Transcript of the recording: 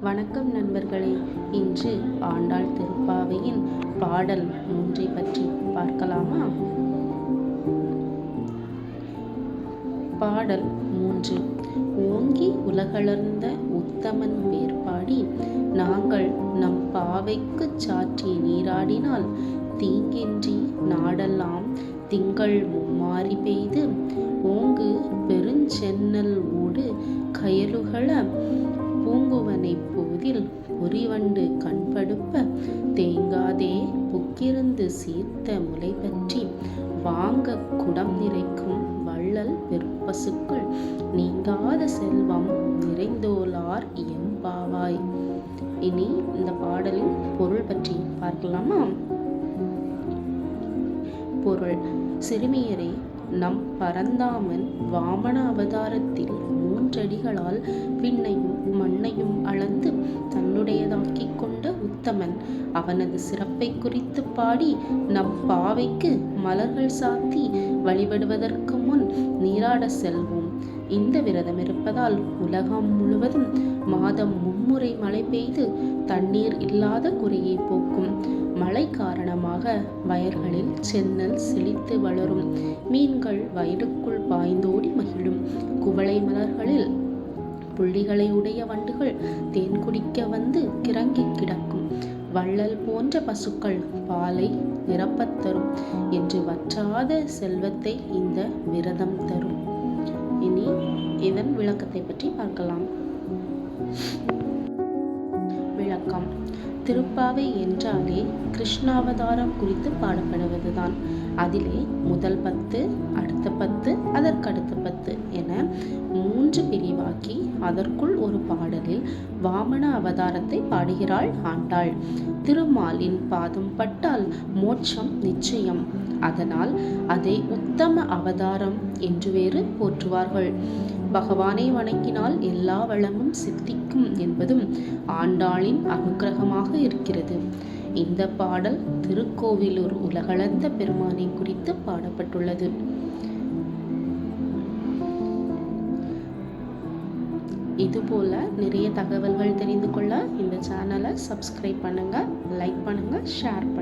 வணக்கம் நண்பர்களே. இன்று ஆண்டாள் திருப்பாவையின் பாடல் 3 பற்றி பார்க்கலாமா? பாடல் 3. ஓங்கி உலகளந்த உத்தமன் பேர்பாடி நாங்கள் நம் பாவைக்குச் சாற்றி நீராடினால் தீங்கின்றி நாடெல்லாம் திங்கள் மும்மாரி பெய்து ஓங்கு பெருஞ்சென்னல் ஊடு கயலுகள பூங்குவனை போதில் பொறிவண்டு கண்படுப்ப தேங்காதே புக்கிருந்து சீர்த்த முலை பற்றி வாங்க குடம் நிறைக்கும் வள்ளல் பெருப்பசுக்கள் நீங்காத செல்வம் நிறைந்தோலார் எம்பாவாய். இனி இந்த பாடலின் பொருள் பற்றி பார்க்கலாமா? பொருள்: சிறுமியரே, நம் பரந்தாமன் வாமன அவதாரத்தில் 3 அடிகளால் விண்ணையும் மண்ணையும் அளந்து தன்னுடையதாக்கிக் கொண்ட உத்தமன் அவனது சிறப்பை குறித்து பாடி நம் பாவைக்கு மலர்கள் சாத்தி வழிபடுவதற்கு முன் நீராட செல்வோம். இந்த விரதம் இருப்பதால் உலகம் முழுவதும் மாதம் 3 மழை பெய்து தண்ணீர் இல்லாத குறையை போக்கும். மழை காரணமாக வயல்களில் சென்னல் செழித்து வளரும். மீன்கள் வயலுக்குள் பாய்ந்தோடி மகிழும். குவளை மலர்களில் புள்ளிகளை உடைய வண்டுகள் தேன் குடிக்க வந்து கிறங்கி கிடக்கும். வள்ளல் போன்ற பசுக்கள் பாலை நிரப்பத் தரும் என்று வற்றாத செல்வத்தை இந்த விரதம் தரும். இனி இதன் விளக்கத்தை பற்றி பார்க்கலாம். விளக்கம்: திருப்பாவை என்றாலே கிருஷ்ணாவதாரம் குறித்து பாடப்படுவதுதான். அதிலே முதல் 10, அடுத்த 10, அதற்கடுத்த 10 என 3 பிரிவாக்கி அதற்குள் ஒரு பாடலில் வாமன அவதாரத்தை பாடுகிறாள் ஆண்டாள். திருமாலின் பாதம் பட்டால் மோட்சம் நிச்சயம். அதனால் அதை உத்தம அவதாரம் என்று வேறு போற்றுவார்கள். பகவானை வணங்கினால் எல்லா வளமும் சித்திக்கும் என்பதும் ஆண்டாளின் அனுக்கிரகமாக இருக்கிறது. இந்த பாடல் திருக்கோவிலூர் உலகளந்த பெருமானை குறித்து பாடப்பட்டுள்ளது. இதுபோல நிறைய தகவல்கள் தெரிந்து கொள்ள இந்த சேனலை சப்ஸ்கிரைப் பண்ணுங்க, லைக் பண்ணுங்க, ஷேர் பண்ணுங்க.